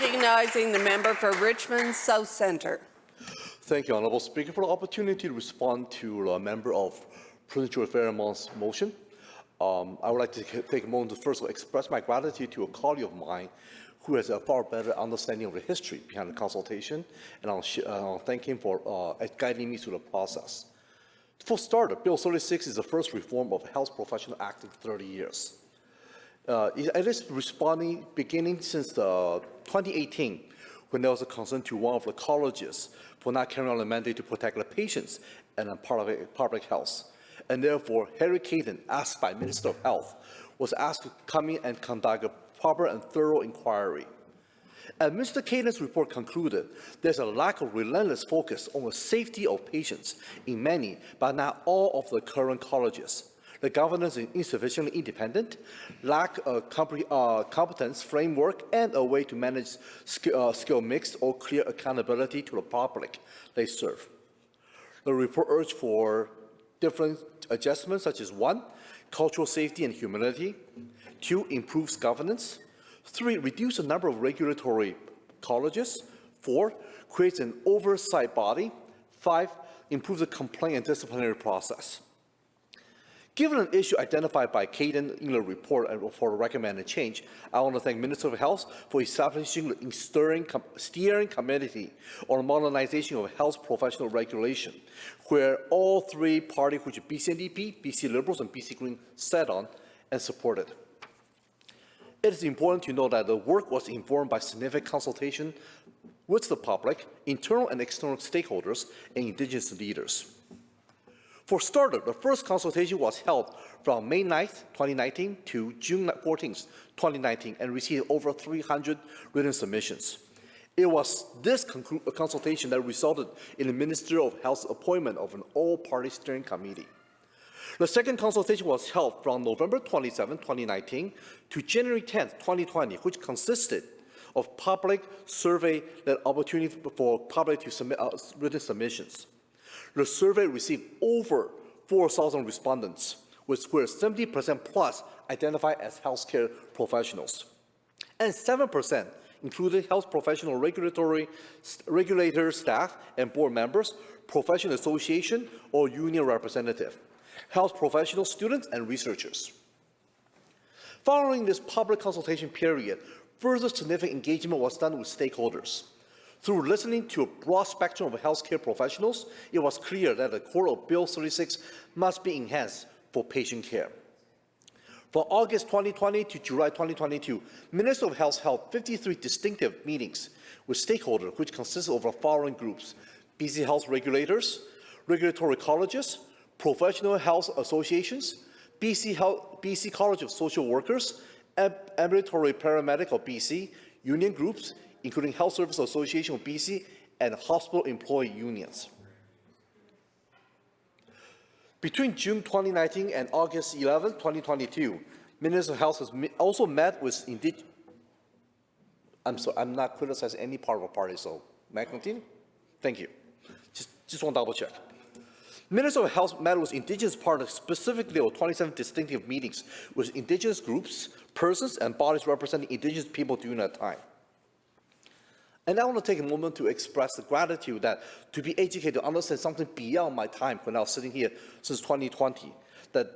Recognizing the member for Richmond South Centre. Thank you, Honourable Speaker, for the opportunity to respond to a member of Prince George Fairmont's motion. I would like to take a moment to first express my gratitude to a colleague of mine who has a far better understanding of the history behind the consultation, and I'll thank him for guiding me through the process. For starters, Bill 36 is the first reform of Health Professional Act in 30 years. It is responding beginning since 2018, when there was a concern to one of the colleges for not carrying out the mandate to protect the patients and public health. And therefore, Harry Caden, asked by Minister of Health, was asked to come in and conduct a proper and thorough inquiry. And Mr. Caden's report concluded there's a lack of relentless focus on the safety of patients in many, but not all of the current colleges. The governance is insufficiently independent, lack a competence framework, and a way to manage skill mix or clear accountability to the public they serve. The report urged for different adjustments such as 1, cultural safety and humility, 2, improves governance, 3, reduce the number of regulatory colleges, 4, creates an oversight body, 5, improves the complaint and disciplinary process. Given an issue identified by Caden in the report and for the recommended change, I want to thank Minister of Health for establishing the steering committee on the modernization of health professional regulation, where all three parties, which are BC NDP, BC Liberals, and BC Green, sat on and supported. It is important to note that the work was informed by significant consultation with the public, internal and external stakeholders, and Indigenous leaders. For starters, the first consultation was held from May 9th, 2019 to June 14th, 2019, and received over 300 written submissions. It was this consultation that resulted in the Ministry of Health's appointment of an all-party steering committee. The second consultation was held from November 27, 2019 to January 10, 2020, which consisted of public survey that opportunity for public to submit written submissions. The survey received over 4,000 respondents, where 70% plus identified as healthcare professionals, and 7% included health professional regulator staff and board members, professional association or union representative, health professional students, and researchers. Following this public consultation period, further significant engagement was done with stakeholders. Through listening to a broad spectrum of healthcare professionals, it was clear that the core of Bill 36 must be enhanced for patient care. From August 2020 to July 2022, Minister of Health held 53 distinctive meetings with stakeholders, which consisted of the following groups: BC Health regulators, regulatory colleges, professional health associations, BC College of Social Workers, ambulatory paramedic of BC, union groups, including Health Service Association of BC and hospital employee unions. Between June 2019 and August 11, 2022, Minister of Health has also met with I'm not criticizing any part of a party, so may I continue? Thank you. Just want to double check. Minister of Health met with Indigenous partners, specifically on 27 distinctive meetings with Indigenous groups, persons, and bodies representing Indigenous people during that time. And I want to take a moment to express the gratitude that to be educated to understand something beyond my time when I was sitting here since 2020, that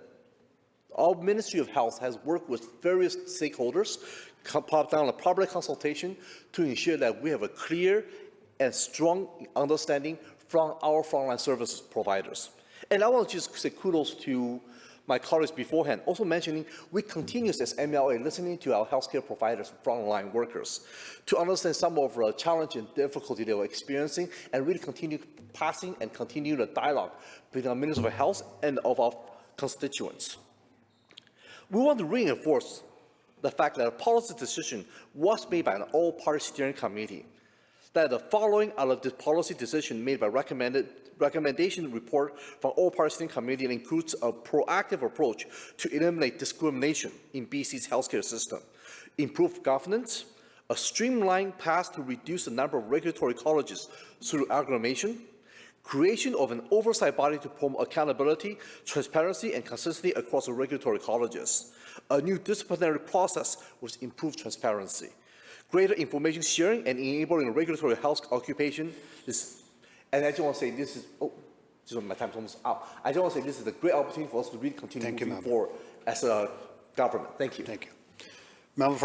our Ministry of Health has worked with various stakeholders, down a public consultation to ensure that we have a clear and strong understanding from our frontline services providers. And I want to just say kudos to my colleagues beforehand, also mentioning we continue as MLA listening to our healthcare providers, frontline workers, to understand some of the challenge and difficulty they were experiencing, and really continue passing and continue the dialogue between our Minister of Health and of our constituents. We want to reinforce the fact that a policy decision was made by an all-party steering committee, that the following are the policy decision made by recommendation report from all-party steering committee and includes a proactive approach to eliminate discrimination in BC's healthcare system, improve governance, a streamlined path to reduce the number of regulatory colleges through aggregation, creation of an oversight body to promote accountability, transparency, and consistency across the regulatory colleges, a new disciplinary process with improved transparency, greater information sharing and enabling regulatory health occupation. And I just want to say this is, my time's almost out. I just want to say this is a great opportunity for us to really continue moving forward as a government. Thank you. Thank you. Member for